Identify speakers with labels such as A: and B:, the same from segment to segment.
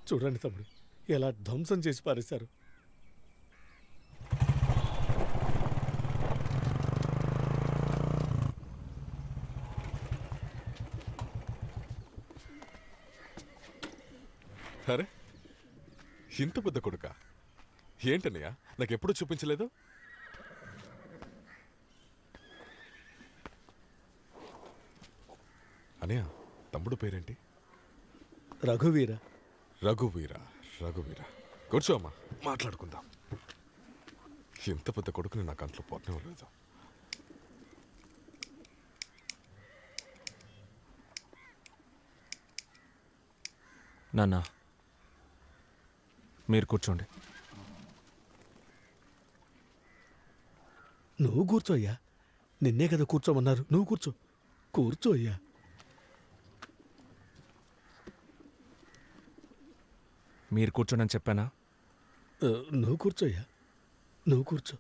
A: చూడండి తమ్ముడు, ఎలా ధ్వంసం చేసి పారేశారు.
B: అరే, ఇంత పెద్ద కొడుక ఏంటన్నయ్య, నాకెప్పుడు చూపించలేదు? అనయ్య, తమ్ముడు పేరేంటి?
A: రఘువీర.
B: రఘువీర, రఘువీర. కూర్చో అమ్మా, మాట్లాడుకుందాం. ఇంత పెద్ద కొడుకుని నా కంట్లో పోతనివ్వలేదు.
C: నాన్న, మీరు కూర్చోండి.
A: నువ్వు కూర్చో అయ్యా, నిన్నే కదా కూర్చోమన్నారు. నువ్వు కూర్చో, కూర్చో అయ్యా.
C: మీరు కూర్చోండి అని చెప్పానా?
A: నువ్వు కూర్చో అయ్యా, నువ్వు కూర్చో.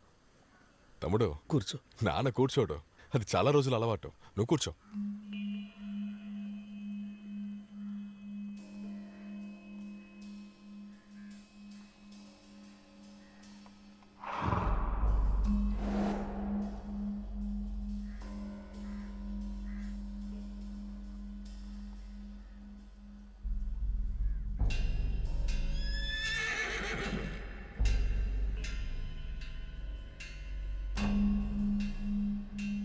B: తమ్ముడు
A: కూర్చో.
B: నాన్న కూర్చోడు, అది చాలా రోజులు అలవాటు. నువ్వు కూర్చో.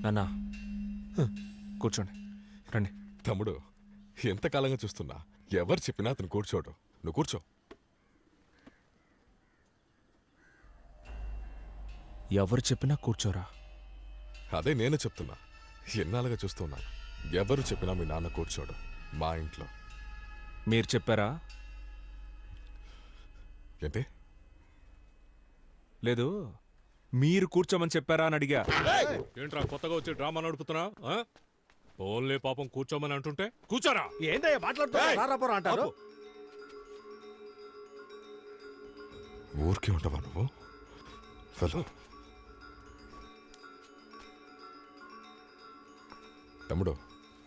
C: నాన్న, కూర్చోండి, రండి.
B: తమ్ముడు, ఎంతకాలంగా చూస్తున్నా, ఎవరు చెప్పినా అతను కూర్చోడు. నువ్వు కూర్చో.
C: ఎవరు చెప్పినా కూర్చోరా?
B: అదే నేను చెప్తున్నా, ఎన్నాళ్ళుగా చూస్తున్నాను. ఎవరు చెప్పినా మీ నాన్న కూర్చోడు మా ఇంట్లో.
C: మీరు చెప్పారా?
B: ఏంటి?
C: లేదు, మీరు కూర్చోమని చెప్పారా అని అడిగా.
D: ఏంట్రా కొత్తగా వచ్చి డ్రామా నడుపుతున్నా? ఓన్లీ పాపం కూర్చోమని అంటుంటే కూర్చోరా.
A: ఏంటయ్యా మాట్లాడుతున్నా అంటారు?
B: ఊరికే ఉండవా నువ్వు? తమ్ముడు,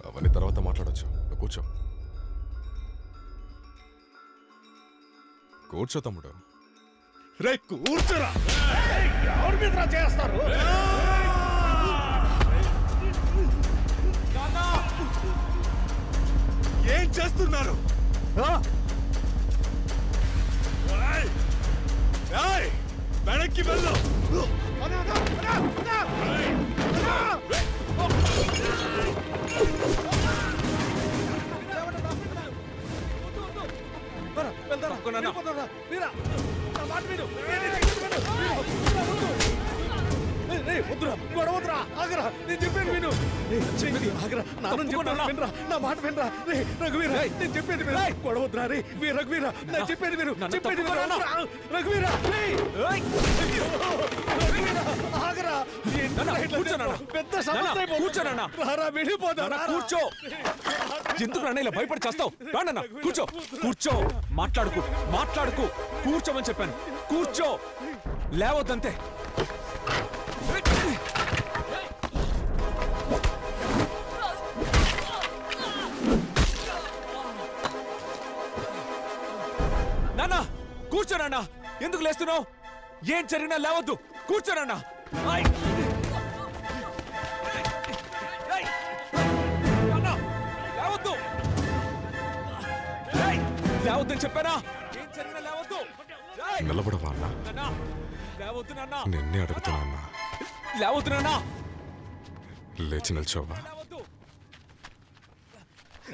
B: అవన్నీ తర్వాత మాట్లాడొచ్చు. నువ్వు కూర్చో. కూర్చో తమ్ముడు.
A: రే కూర్చోరా. ఎవరి మీద చేస్తారు?
B: ఏం చేస్తున్నారు? వెనక్కి వెళ్ళు.
A: వద్దురా, గొడవద్దురా, ఆగరా, నేను చెప్పేది విను. ఆగరా, నాన్న చెప్పాను వినరా, నా మాట వినరా. రే రఘువీర, నేను చెప్పేది విను. గొడవద్దురా రే రఘువీర, నేను చెప్పేది విను, చెప్పేది విను. రఘువీర, ఆగరా. పెద్ద సమస్య వెళ్ళిపోతా.
C: కూర్చో. ఎందుకు నాన్న ఇలా భయపడి చేస్తావు? రానన్నా, కూర్చో, కూర్చో. మాట్లాడుకు కూర్చోమని చెప్పాను. కూర్చో, లేవద్దంతే. నాన్న, కూర్చోనన్నా. ఎందుకు లేస్తున్నావు? ఏం జరిగినా లేవద్దు. కూర్చోనన్నా. లేవద్దు, లేవద్దని చెప్పానా? ఏం జరిగినా లేవద్దు.
B: నిలబడవా అన్నా?
C: లేవద్దు నాన్న.
B: నిన్నే అడుగుతున్నా అన్నా.
C: లేవద్దు నాన్న.
B: లేచి నిల్చోవా?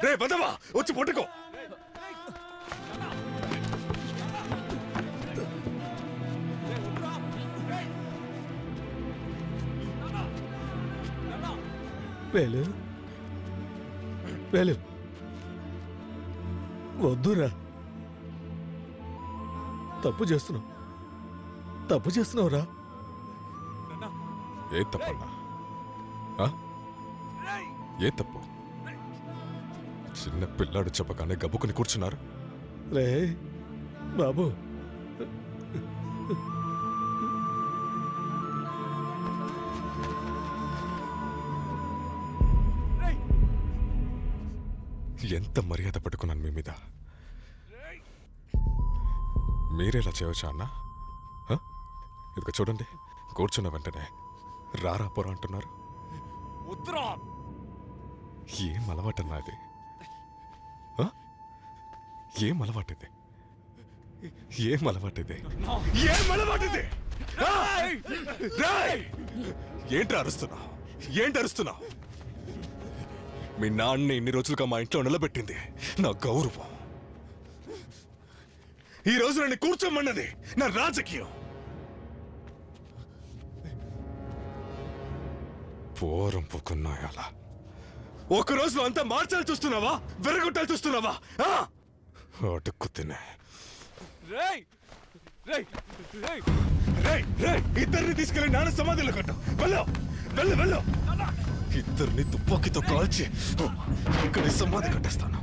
B: రే వదవా, వచ్చి పట్టుకో.
A: వేలు వేలు, వద్దురా. తప్పు చేస్తున్నావురా.
B: ఏ తప్పన్నా? ఏ తప్పు? చిన్న పిల్లాడు చెప్పగానే గబుకుని కూర్చున్నారు.
A: రే బాబు,
B: ఎంత మర్యాద పట్టుకున్నాను మీ మీద. మీరేలా చేయవచ్చా అన్నా? ఇదిగో చూడండి, కూర్చున్న వెంటనే రారా పోరా అంటున్నారు.
C: వద్దురా.
B: ఏం అలవాటన్నా అది? ఏం అలవాటిది? ఏం అలవాటిది? ఏం అలవాటిది? ఏంటి అరుస్తున్నావు? ఏంటి అరుస్తున్నావు? మీ నాన్న ఇన్ని రోజులుగా మా ఇంట్లో నిలబెట్టింది నా గౌరవం. ఈ రోజు నన్ను కూర్చోమన్నది నా రాజకీయం. పోరం పుకున్నాయాలా? ఒక రోజులో అంతా మార్చాలి చూస్తున్నావా? వెరగొట్టాలి చూస్తున్నావా? అటుక్కు తినే. ఇద్దరిని తీసుకెళ్లి నాన్న సమాధిలో కట్టు. వెళ్ళు వెళ్ళు వెళ్ళు. ఇద్దరిని తుపాకీతో కాల్చి ఇక్కడ సమాధి కట్టేస్తాను.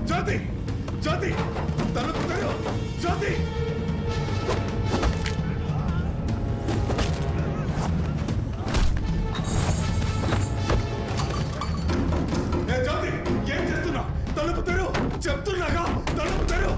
B: జ్యోతి జ్యోతి తరుపుతారు. జ్యోతి జ్యోతి ఏం చేస్తున్నావు? తలుపుతారు చెప్తున్నాగా, తలుపుతారు.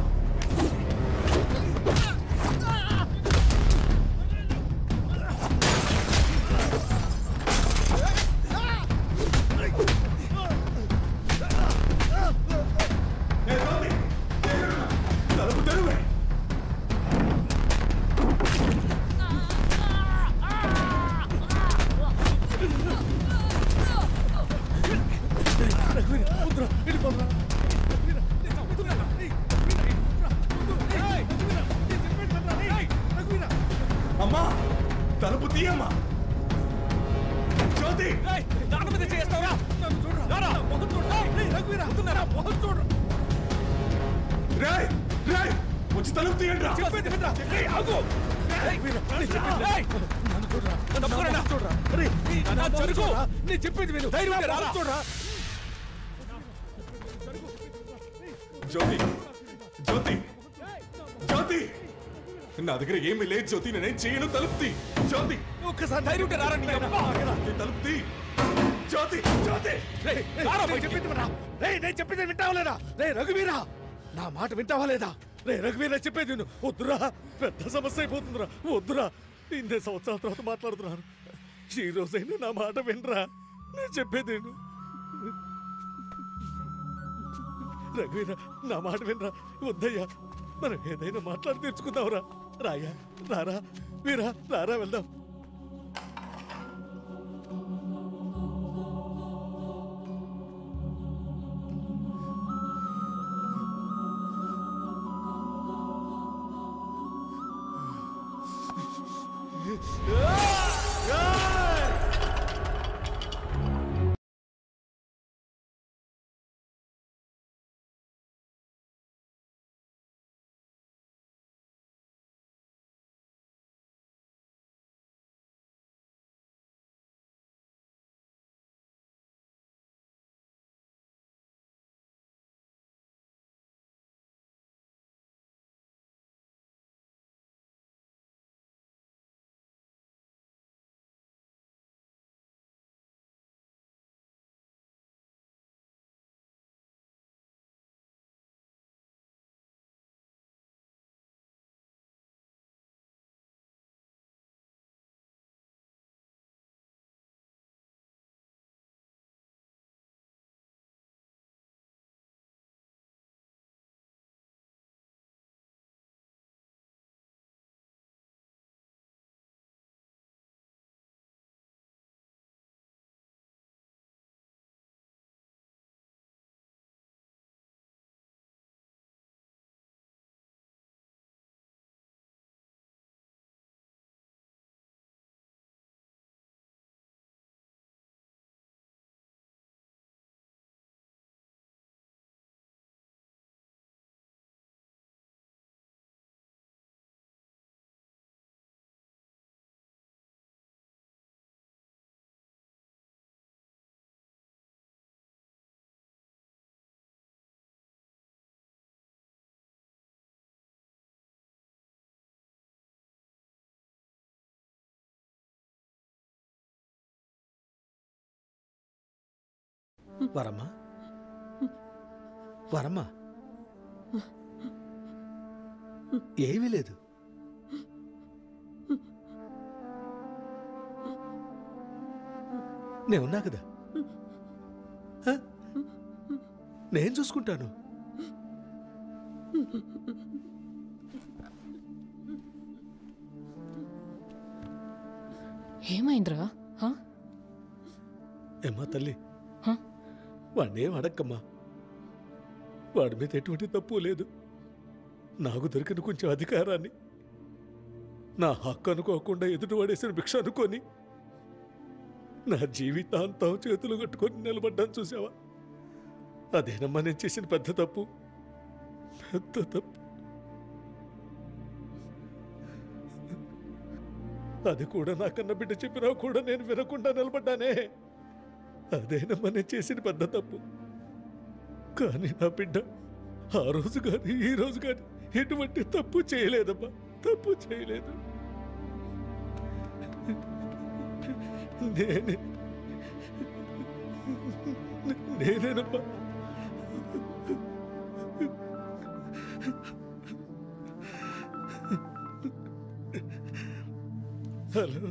B: అమ్మా తలుపు తీయమ్మా. జ్యోతి
C: దాని మీద చేస్తావా?
B: రాయ్ రాయ్ వచ్చి తలుపు తీయండి రా.
A: చెప్పేది విను.
B: జ్యోతి జ్యోతి జ్యోతి నా దగ్గర ఏమీ లేదు జ్యోతి. నేనేం చేయను. తలుపుతి జ్యోతి.
A: ఒక్కసారి ధైర్యం రారా.
B: తలుపుతి జ్యోతి. జ్యోతి
A: నేను చెప్పేది వింటావా లేదా? రే రఘువీరా, నా మాట వింటావా లేదా? రే రఘువీరా, చెప్పేది విను. వద్దురా, పెద్ద సమస్య అయిపోతుందిరా. వద్దురా, 8 సంవత్సరాల తర్వాత మాట్లాడుతున్నాను. ఈ రోజైనా నా మాట వినరా. నేను చెప్పేది విను. రఘువీరా, నా మాట వినరా. వద్దయ్యా, మనం ఏదైనా మాట్లాడి తెచ్చుకుందాంరా. రాయా, రారా వీరా, రారా వెళ్దాం. వరమ్మా వరమ్మా ఏమీ లేదు. నేనున్నా కదా, హ? నేను చూసుకుంటాను.
E: ఏమైందిరా?
A: ఏమ్మా తల్లి,
E: హ?
A: వాడినేం అడక్కమ్మా. వాడి మీద ఎటువంటి తప్పు లేదు. నాకు దొరికిన కొంచెం అధికారాన్ని నా హక్కు అనుకోకుండా ఎదుటి వాడేసిన భిక్ష అనుకొని నా జీవితాంతం చేతులు కట్టుకొని నిలబడ్డాను చూసావా? అదేనమ్మా నేను చేసిన పెద్ద తప్పు, పెద్ద తప్పు. అది కూడా నా కన్న బిడ్డ చెప్పినా కూడా నేను వినకుండా నిలబడ్డానే. అదేనమ్మా నేను చేసిన పెద్ద తప్పు. కానీ నా బిడ్డ ఆ రోజు కానీ ఈ రోజు కానీ ఎటువంటి తప్పు చేయలేదమ్మా, తప్పు చేయలేదు. నేనేనమ్మా. హలో,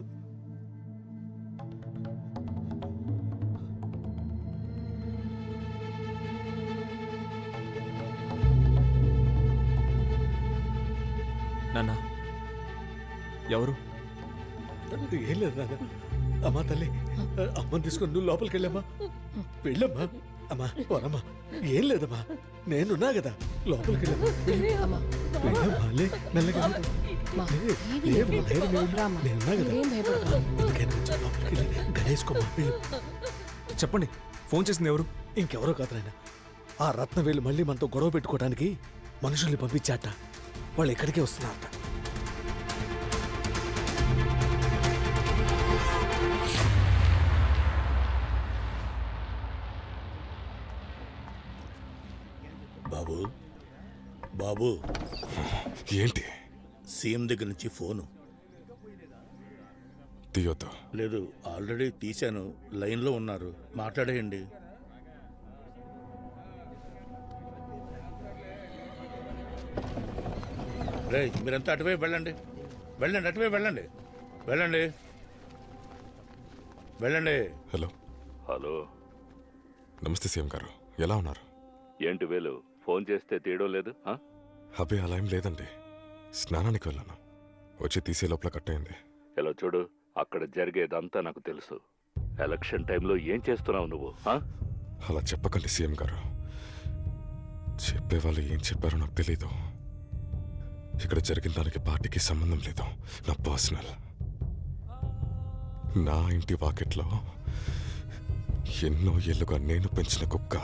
C: నాన్న ఎవరు?
A: ఏం లేదు నాన్న. అమ్మా తల్లి, అమ్మని తీసుకొని నువ్వు లోపలికి వెళ్ళమ్మా. వెళ్ళమ్మా. అమ్మా వరమ్మా, ఏం లేదమ్మా, నేనున్నా కదా, లోపలికి వెళ్ళమ్మా.
E: అమ్మా,
A: వెళ్ళమ్మా, లే, మెల్లగా లే.
E: అమ్మా,
A: లే,
E: ఏమీ
A: లే,
E: లేదు.
A: ధైర్యం వెళ్ళు.
E: రామ్మా,
A: నేనున్నా కదా.
E: మీరేం భయపడకండి.
A: అందుకని కొంచెం లోపలికి వెళ్ళి గణేసుకోమ్మా. వెళ్ళు.
C: చెప్పండి, ఫోన్ చేసింది ఎవరు?
A: ఇంకెవరో కాదు నాయన, ఆ రత్న వీళ్ళు మళ్ళీ మనతో గొడవ పెట్టుకోవడానికి మనుషుల్ని పంపించాట. వాళ్ళు ఇక్కడికే వస్తున్నారట.
F: బాబు, బాబు,
B: ఏంటి?
F: సీఎం దగ్గర నుంచి ఫోను.
B: తీయొద్దు.
F: లేదు, ఆల్రెడీ తీశాను, లైన్లో ఉన్నారు, మాట్లాడేయండి. రే, మీరంతా అటువైపు వెళ్ళండి, వెళ్ళండి, అటువైపు వెళ్ళండి, వెళ్ళండి, వెళ్ళండి.
B: హలో.
G: హలో,
B: నమస్తే సీఎం గారు, ఎలా ఉన్నారు?
G: ఏంటి వేలు ఫోన్ చేస్తే తీయడం లేదు?
B: అబ్బే అలా ఏం లేదండి, స్నానానికి వెళ్ళాను, వచ్చి తీసే లోపల కట్ అయింది.
G: ఇలా చూడు, అక్కడ జరిగేదంతా నాకు తెలుసు. ఎలక్షన్ టైంలో ఏం చేస్తున్నావు నువ్వు?
B: అలా చెప్పకండి సీఎం గారు, చెప్పేవాళ్ళు ఏం చెప్పారో నాకు తెలీదు. ఇక్కడ జరిగిన దానికి పార్టీకి సంబంధం లేదు, నా పర్సనల్. నా ఇంటి వాకిట్లో ఎన్నో ఏళ్ళుగా నేను పెంచిన కుక్క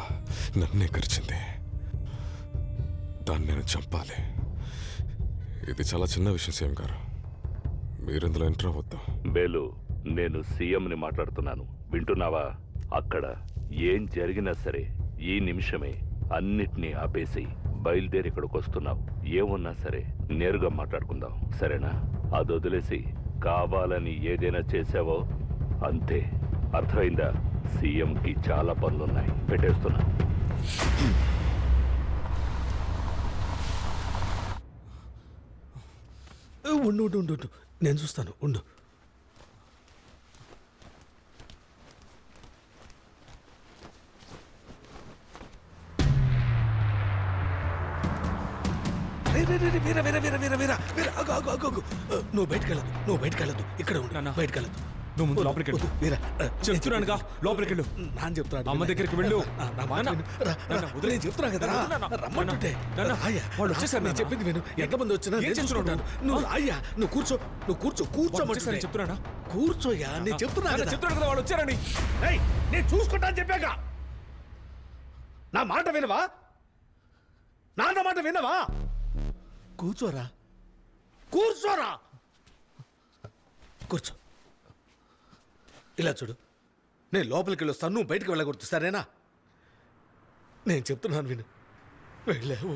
B: నన్నే కరిచింది. దాన్ని నేను చంపాలి. ఇది చాలా చిన్న విషయం సీఎం గారు, మీరిందులో ఎంటర్ అవ్వద్దు.
G: బేలు, నేను సీఎంని మాట్లాడుతున్నాను, వింటున్నావా? అక్కడ ఏం జరిగినా సరే ఈ నిమిషమే అన్నిటినీ ఆపేసి బయలుదేరి ఇక్కడికి వస్తున్నావు. ఏమున్నా సరే నేరుగా మాట్లాడుకుందాం, సరేనా? అది వదిలేసి కావాలని ఏదైనా చేసావో అంతే, అర్థమైందా? సీఎంకి చాలా పనులున్నాయి, పెట్టేస్తున్నా.
A: ఉండు ఉండు ఉండు ఉండు, నేను చూస్తాను, ఉండు. వీరా వీరా వీరా వీరా వీరా వీరా, ఆగు ఆగు ఆగు ఆగు. నువ్వు బయటకెళ్ళదు, నువ్వు బయటకెళ్ళదు, ఇక్కడ ఉండు.
C: నాన్న.
A: బయటకెళ్ళదు.
C: నువ్వు ముందు లోపలికి వెళ్ళు.
A: వీరా,
C: చెప్తున్నానుగా, లోపలికి వెళ్ళు.
A: నాన్న చెప్తాడు,
C: అమ్మ దగ్గరికి వెళ్ళు.
A: నా మాట విను. రా, రా, నేను చెప్తున్నా కదా, రమ్మంటుంటే. వాళ్ళు వచ్చేసారు, నేను చెప్పింది విను. ఎంతమంది వచ్చినా నేను చూసుకుంటాను. నువ్వు రాయ్యా, నువ్వు కూర్చో, నువ్వు కూర్చో, కూర్చోమంటే
C: చెప్తున్నానా?
A: కూర్చోయ్యా, నేను చెప్తున్నా కదా.
C: చెప్తున్నాను కదా, వాళ్ళు వచ్చారని.
A: ఏయ్, నేను చూసుకుంటా అని చెప్పాక నా మాట వినవా? నాన్న మాట వినవా? కూర్చోరా, కూర్చోరా, కూర్చో. ఇలా చూడు, నేను లోపలికి వెళ్ళొస్తాను, నువ్వు బయటికి వెళ్ళకూడదు, సరేనా? నేను చెప్తున్నాను విను. వెళ్ళావు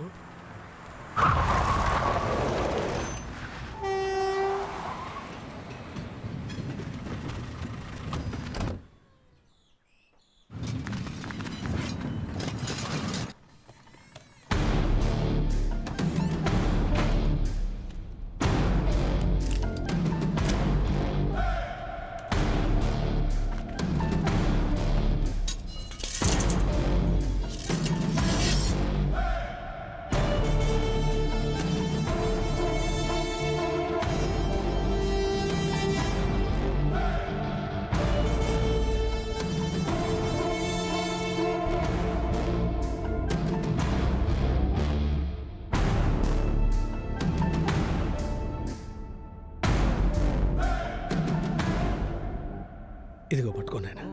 A: ఇదిగో పట్టుకో నాయనా.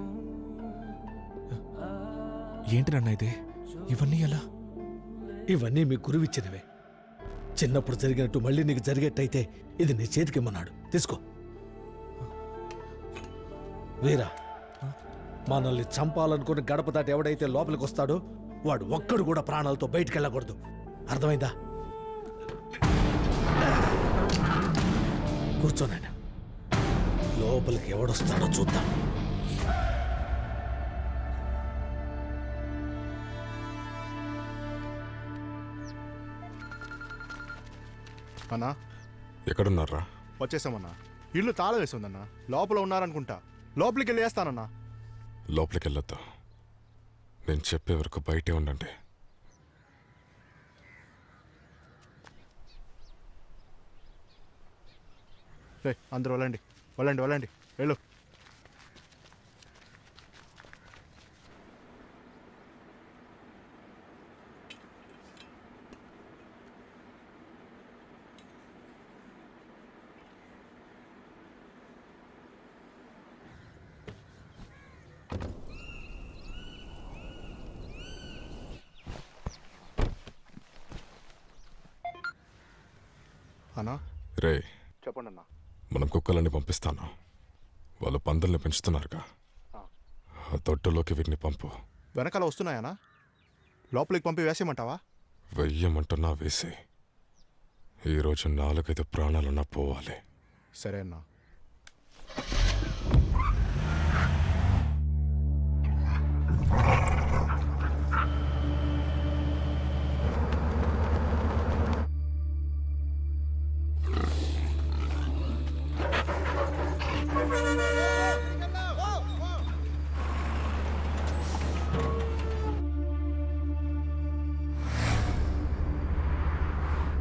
C: ఏంటి నాన్న ఇది? ఇవన్నీ ఎలా?
A: ఇవన్నీ మీ గురువిచ్చినవే. చిన్నప్పుడు జరిగినట్టు మళ్ళీ నీకు జరిగేట్టయితే ఇది నీ చేతికి ఇమ్మన్నాడు. తీసుకో. వీరా, మనల్ని చంపాలనుకుని గడప దాటి ఎవడైతే లోపలికి వస్తాడో వాడు ఒక్కడు కూడా ప్రాణాలతో బయటికి వెళ్ళకూడదు. అర్థమైందా? కూర్చోనాయన. లోపలికి ఎవడొస్తాడో చూద్దాం.
B: అన్నా
E: ఎక్కడున్నారా?
B: వచ్చేసామన్నా. ఇల్లు తాళం వేసి ఉందన్నా. లోపల ఉన్నారనుకుంటా. లోపలికి వెళ్ళి వేస్తానన్నా.
E: లోపలికి వెళ్ళొద్దు. నేను చెప్పే వరకు బయటే ఉండండి.
B: రే అందరూ వెళ్ళండి, వెళ్ళండి, వెళ్ళండి, వెళ్ళు. అన్నా
E: రే,
B: చెప్పండి అన్నా.
E: మనం కుక్కలన్నీ పంపిస్తాను. వాళ్ళు పందుల్ని పెంచుతున్నారుగా, ఆ తొట్టులోకి వీటిని పంపు.
B: వెనకాల వస్తున్నాయనా? లోపలికి పంపి వేసేయమంటావా?
E: వెయ్యమంటున్నా వేసి. ఈరోజు 4-5 ప్రాణాలున్నా పోవాలి.
B: సరే అన్నా.